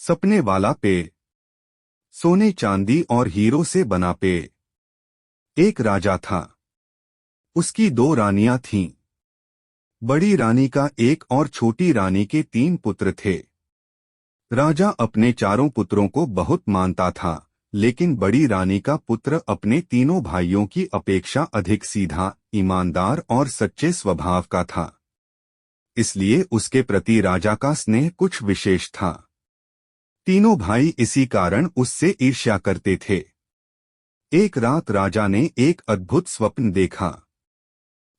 सपने वाला पेड़। सोने चांदी और हीरो से बना पेड़। एक राजा था। उसकी दो रानियां थीं। बड़ी रानी का एक और छोटी रानी के 3 पुत्र थे। राजा अपने चारों पुत्रों को बहुत मानता था, लेकिन बड़ी रानी का पुत्र अपने तीनों भाइयों की अपेक्षा अधिक सीधा, ईमानदार और सच्चे स्वभाव का था। इसलिए उसके प्रति राजा का स्नेह कुछ विशेष था। तीनों भाई इसी कारण उससे ईर्ष्या करते थे। एक रात राजा ने एक अद्भुत स्वप्न देखा।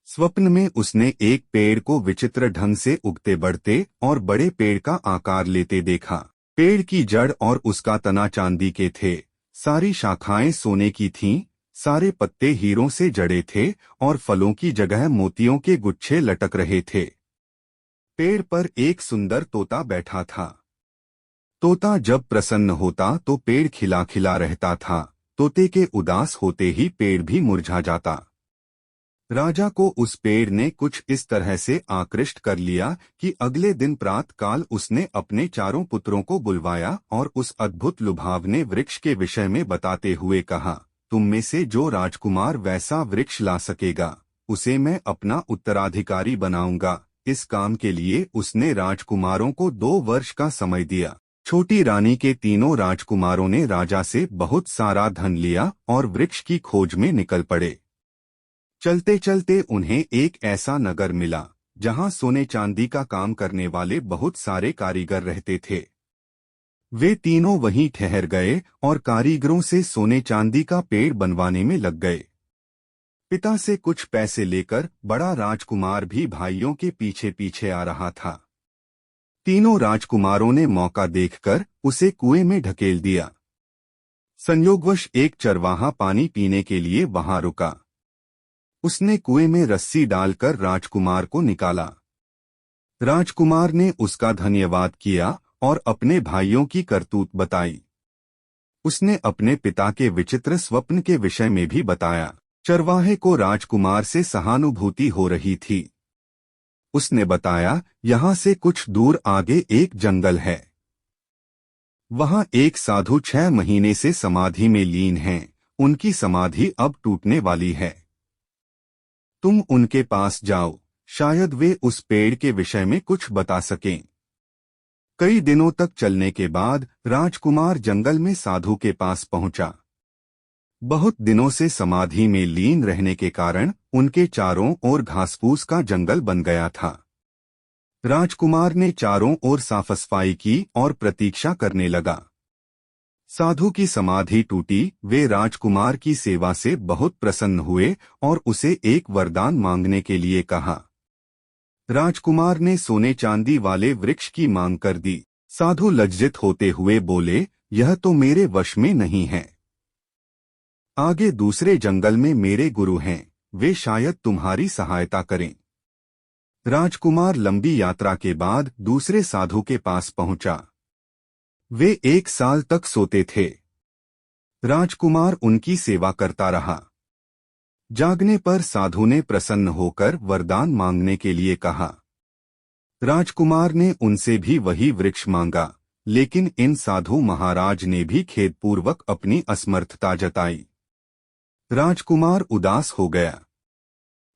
स्वप्न में उसने एक पेड़ को विचित्र ढंग से उगते बढ़ते और बड़े पेड़ का आकार लेते देखा। पेड़ की जड़ और उसका तना चांदी के थे, सारी शाखाएं सोने की थीं, सारे पत्ते हीरों से जड़े थे और फलों की जगह मोतियों के गुच्छे लटक रहे थे। पेड़ पर एक सुंदर तोता बैठा था। तोता जब प्रसन्न होता तो पेड़ खिला खिला रहता था, तोते के उदास होते ही पेड़ भी मुरझा जाता। राजा को उस पेड़ ने कुछ इस तरह से आकृष्ट कर लिया कि अगले दिन प्रातःकाल उसने अपने चारों पुत्रों को बुलवाया और उस अद्भुत लुभावने वृक्ष के विषय में बताते हुए कहा, तुम में से जो राजकुमार वैसा वृक्ष ला सकेगा, उसे मैं अपना उत्तराधिकारी बनाऊंगा। इस काम के लिए उसने राजकुमारों को 2 वर्ष का समय दिया। छोटी रानी के तीनों राजकुमारों ने राजा से बहुत सारा धन लिया और वृक्ष की खोज में निकल पड़े। चलते चलते उन्हें एक ऐसा नगर मिला जहां सोने चांदी का काम करने वाले बहुत सारे कारीगर रहते थे। वे तीनों वहीं ठहर गए और कारीगरों से सोने चांदी का पेड़ बनवाने में लग गए। पिता से कुछ पैसे लेकर बड़ा राजकुमार भी भाइयों के पीछे पीछे आ रहा था। तीनों राजकुमारों ने मौका देखकर उसे कुएं में ढकेल दिया। संयोगवश एक चरवाहा पानी पीने के लिए वहां रुका। उसने कुएं में रस्सी डालकर राजकुमार को निकाला। राजकुमार ने उसका धन्यवाद किया और अपने भाइयों की करतूत बताई। उसने अपने पिता के विचित्र स्वप्न के विषय में भी बताया। चरवाहे को राजकुमार से सहानुभूति हो रही थी। उसने बताया, यहाँ से कुछ दूर आगे एक जंगल है। वहाँ एक साधु 6 महीने से समाधि में लीन हैं। उनकी समाधि अब टूटने वाली है। तुम उनके पास जाओ, शायद वे उस पेड़ के विषय में कुछ बता सकें। कई दिनों तक चलने के बाद राजकुमार जंगल में साधु के पास पहुंचा। बहुत दिनों से समाधि में लीन रहने के कारण उनके चारों ओर घासफूस का जंगल बन गया था। राजकुमार ने चारों ओर साफ सफाई की और प्रतीक्षा करने लगा। साधु की समाधि टूटी। वे राजकुमार की सेवा से बहुत प्रसन्न हुए और उसे एक वरदान मांगने के लिए कहा। राजकुमार ने सोने चांदी वाले वृक्ष की मांग कर दी। साधु लज्जित होते हुए बोले, यह तो मेरे वश में नहीं है। आगे दूसरे जंगल में मेरे गुरु हैं, वे शायद तुम्हारी सहायता करें। राजकुमार लंबी यात्रा के बाद दूसरे साधु के पास पहुंचा। वे 1 साल तक सोते थे। राजकुमार उनकी सेवा करता रहा। जागने पर साधु ने प्रसन्न होकर वरदान मांगने के लिए कहा। राजकुमार ने उनसे भी वही वृक्ष मांगा, लेकिन इन साधु महाराज ने भी खेदपूर्वक अपनी असमर्थता जताई। राजकुमार उदास हो गया।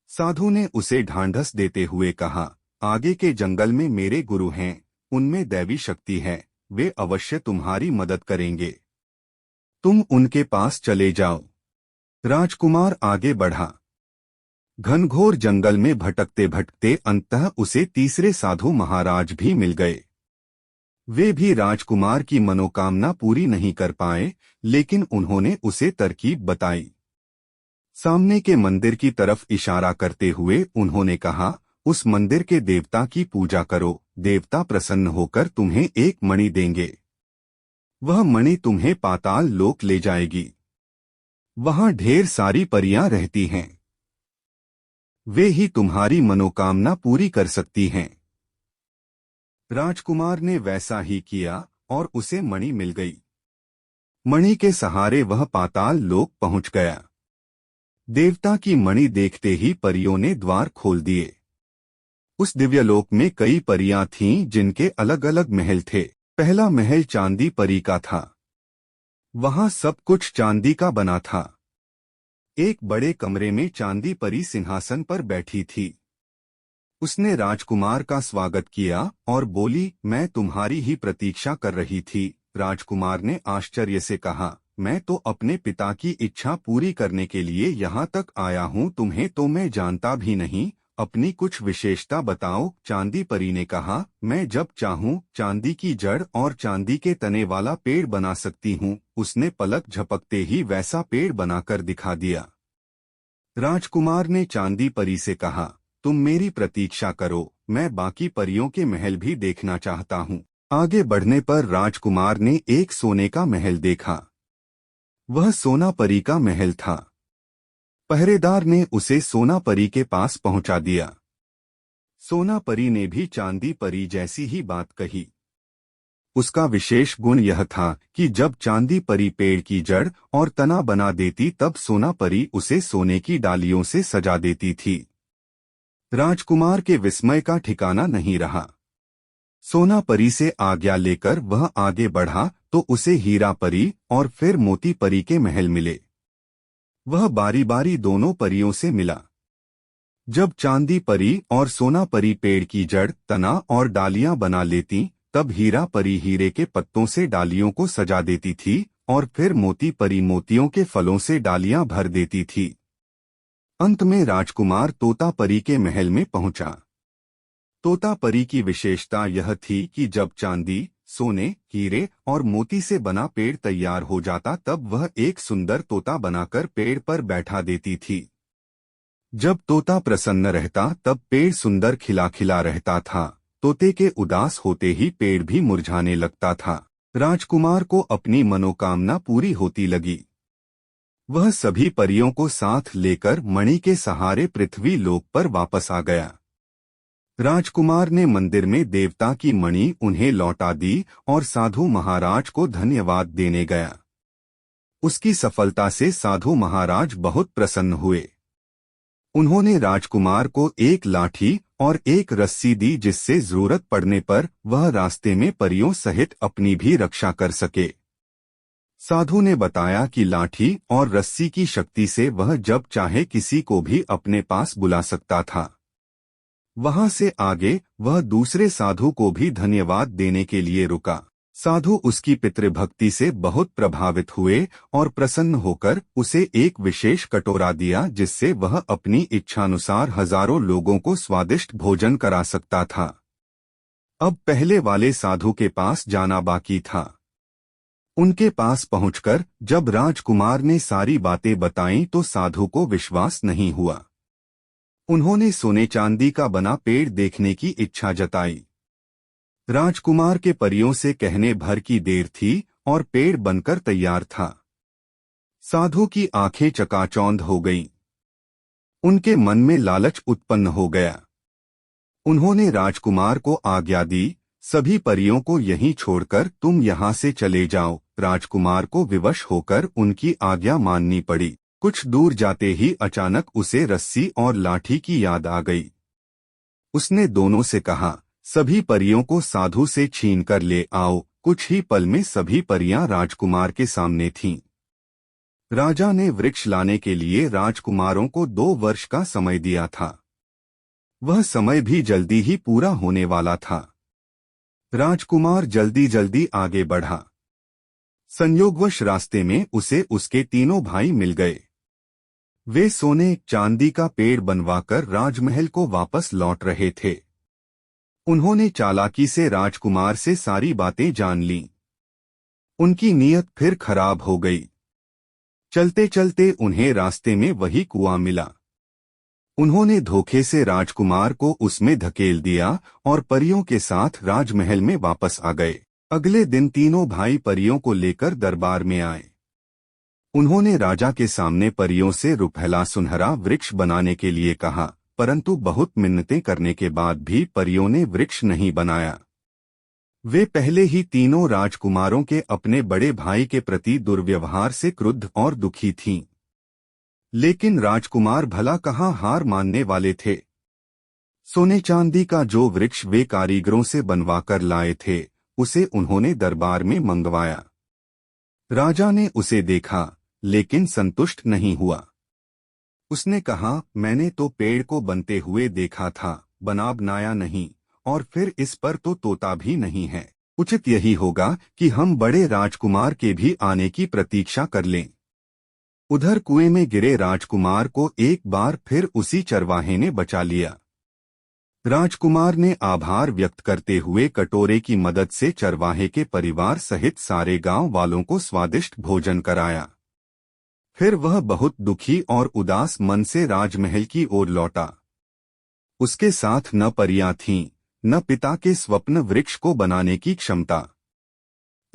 साधु ने उसे ढांढस देते हुए कहा, आगे के जंगल में मेरे गुरु हैं, उनमें दैवी शक्ति है, वे अवश्य तुम्हारी मदद करेंगे। तुम उनके पास चले जाओ। राजकुमार आगे बढ़ा। घनघोर जंगल में भटकते भटकते अंततः उसे तीसरे साधु महाराज भी मिल गए। वे भी राजकुमार की मनोकामना पूरी नहीं कर पाए, लेकिन उन्होंने उसे तरकीब बताई। सामने के मंदिर की तरफ इशारा करते हुए उन्होंने कहा, उस मंदिर के देवता की पूजा करो, देवता प्रसन्न होकर तुम्हें एक मणि देंगे। वह मणि तुम्हें पाताल लोक ले जाएगी। वहां ढेर सारी परियां रहती हैं। वे ही तुम्हारी मनोकामना पूरी कर सकती हैं। राजकुमार ने वैसा ही किया और उसे मणि मिल गई। मणि के सहारे वह पाताल लोक पहुंच गया। देवता की मणि देखते ही परियों ने द्वार खोल दिए। उस दिव्यलोक में कई परियां थीं जिनके अलग अलग महल थे। पहला महल चांदी परी का था। वहां सब कुछ चांदी का बना था। एक बड़े कमरे में चांदी परी सिंहासन पर बैठी थी। उसने राजकुमार का स्वागत किया और बोली, मैं तुम्हारी ही प्रतीक्षा कर रही थी। राजकुमार ने आश्चर्य से कहा, मैं तो अपने पिता की इच्छा पूरी करने के लिए यहाँ तक आया हूँ, तुम्हें तो मैं जानता भी नहीं। अपनी कुछ विशेषता बताओ। चांदी परी ने कहा, मैं जब चाहूँ चांदी की जड़ और चांदी के तने वाला पेड़ बना सकती हूँ। उसने पलक झपकते ही वैसा पेड़ बनाकर दिखा दिया। राजकुमार ने चांदी परी से कहा, तुम मेरी प्रतीक्षा करो, मैं बाकी परियों के महल भी देखना चाहता हूँ। आगे बढ़ने पर राजकुमार ने एक सोने का महल देखा। वह सोना परी का महल था। पहरेदार ने उसे सोना परी के पास पहुंचा दिया। सोना परी ने भी चांदी परी जैसी ही बात कही। उसका विशेष गुण यह था कि जब चांदी परी पेड़ की जड़ और तना बना देती तब सोना परी उसे सोने की डालियों से सजा देती थी। राजकुमार के विस्मय का ठिकाना नहीं रहा। सोना परी से आज्ञा लेकर वह आगे बढ़ा तो उसे हीरा परी और फिर मोती परी के महल मिले। वह बारी बारी दोनों परियों से मिला। जब चांदी परी और सोना परी पेड़ की जड़, तना और डालियां बना लेती तब हीरा परी हीरे के पत्तों से डालियों को सजा देती थी और फिर मोती परी मोतियों के फलों से डालियां भर देती थी। अंत में राजकुमार तोता परी के महल में पहुंचा। तोता परी की विशेषता यह थी कि जब चांदी, सोने, हीरे और मोती से बना पेड़ तैयार हो जाता तब वह एक सुंदर तोता बनाकर पेड़ पर बैठा देती थी। जब तोता प्रसन्न रहता तब पेड़ सुंदर खिला खिला रहता था। तोते के उदास होते ही पेड़ भी मुरझाने लगता था। राजकुमार को अपनी मनोकामना पूरी होती लगी। वह सभी परियों को साथ लेकर मणि के सहारे पृथ्वी लोक पर वापस आ गया। राजकुमार ने मंदिर में देवता की मणि उन्हें लौटा दी और साधु महाराज को धन्यवाद देने गया। उसकी सफलता से साधु महाराज बहुत प्रसन्न हुए। उन्होंने राजकुमार को एक लाठी और एक रस्सी दी जिससे जरूरत पड़ने पर वह रास्ते में परियों सहित अपनी भी रक्षा कर सके। साधु ने बताया कि लाठी और रस्सी की शक्ति से वह जब चाहे किसी को भी अपने पास बुला सकता था। वहां से आगे वह दूसरे साधु को भी धन्यवाद देने के लिए रुका। साधु उसकी पितृभक्ति से बहुत प्रभावित हुए और प्रसन्न होकर उसे एक विशेष कटोरा दिया जिससे वह अपनी इच्छानुसार हजारों लोगों को स्वादिष्ट भोजन करा सकता था। अब पहले वाले साधु के पास जाना बाकी था। उनके पास पहुंचकर जब राजकुमार ने सारी बातें बताईं तो साधु को विश्वास नहीं हुआ। उन्होंने सोने चांदी का बना पेड़ देखने की इच्छा जताई। राजकुमार के परियों से कहने भर की देर थी और पेड़ बनकर तैयार था। साधु की आंखें चकाचौंध हो गईं। उनके मन में लालच उत्पन्न हो गया। उन्होंने राजकुमार को आज्ञा दी, सभी परियों को यहीं छोड़कर तुम यहाँ से चले जाओ। राजकुमार को विवश होकर उनकी आज्ञा माननी पड़ी। कुछ दूर जाते ही अचानक उसे रस्सी और लाठी की याद आ गई। उसने दोनों से कहा, सभी परियों को साधु से छीन कर ले आओ। कुछ ही पल में सभी परियां राजकुमार के सामने थीं। राजा ने वृक्ष लाने के लिए राजकुमारों को 2 वर्ष का समय दिया था। वह समय भी जल्दी ही पूरा होने वाला था। राजकुमार जल्दी जल्दी आगे बढ़ा। संयोगवश रास्ते में उसे उसके 3 भाई मिल गए। वे सोने चांदी का पेड़ बनवाकर राजमहल को वापस लौट रहे थे। उन्होंने चालाकी से राजकुमार से सारी बातें जान लीं। उनकी नीयत फिर खराब हो गई। चलते चलते उन्हें रास्ते में वही कुआं मिला। उन्होंने धोखे से राजकुमार को उसमें धकेल दिया और परियों के साथ राजमहल में वापस आ गए। अगले दिन 3 भाई परियों को लेकर दरबार में आए। उन्होंने राजा के सामने परियों से रुपहला सुनहरा वृक्ष बनाने के लिए कहा, परंतु बहुत मिन्नतें करने के बाद भी परियों ने वृक्ष नहीं बनाया। वे पहले ही 3 राजकुमारों के अपने बड़े भाई के प्रति दुर्व्यवहार से क्रुद्ध और दुखी थीं। लेकिन राजकुमार भला कहाँ हार मानने वाले थे। सोने चांदी का जो वृक्ष वे कारीगरों से बनवाकर लाए थे उसे उन्होंने दरबार में मंगवाया। राजा ने उसे देखा, लेकिन संतुष्ट नहीं हुआ। उसने कहा, मैंने तो पेड़ को बनते हुए देखा था, बना बनाया नहीं, और फिर इस पर तो तोता भी नहीं है। उचित यही होगा कि हम बड़े राजकुमार के भी आने की प्रतीक्षा कर लें। उधर कुएं में गिरे राजकुमार को एक बार फिर उसी चरवाहे ने बचा लिया। राजकुमार ने आभार व्यक्त करते हुए कटोरे की मदद से चरवाहे के परिवार सहित सारे गांव वालों को स्वादिष्ट भोजन कराया। फिर वह बहुत दुखी और उदास मन से राजमहल की ओर लौटा। उसके साथ न परियां थीं, न पिता के स्वप्न वृक्ष को बनाने की क्षमता।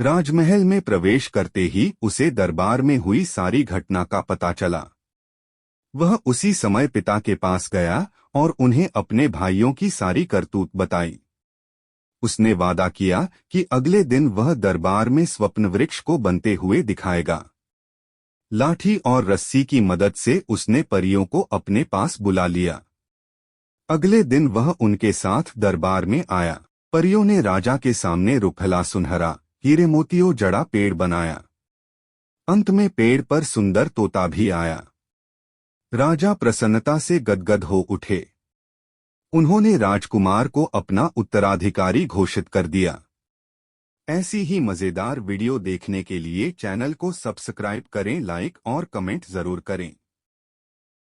राजमहल में प्रवेश करते ही उसे दरबार में हुई सारी घटना का पता चला। वह उसी समय पिता के पास गया और उन्हें अपने भाइयों की सारी करतूत बताई। उसने वादा किया कि अगले दिन वह दरबार में स्वप्न वृक्ष को बनते हुए दिखाएगा। लाठी और रस्सी की मदद से उसने परियों को अपने पास बुला लिया। अगले दिन वह उनके साथ दरबार में आया। परियों ने राजा के सामने रुखला सुनहरा हीरे मोतियों जड़ा पेड़ बनाया। अंत में पेड़ पर सुंदर तोता भी आया। राजा प्रसन्नता से गदगद हो उठे। उन्होंने राजकुमार को अपना उत्तराधिकारी घोषित कर दिया। ऐसी ही मजेदार वीडियो देखने के लिए चैनल को सब्सक्राइब करें, लाइक और कमेंट जरूर करें।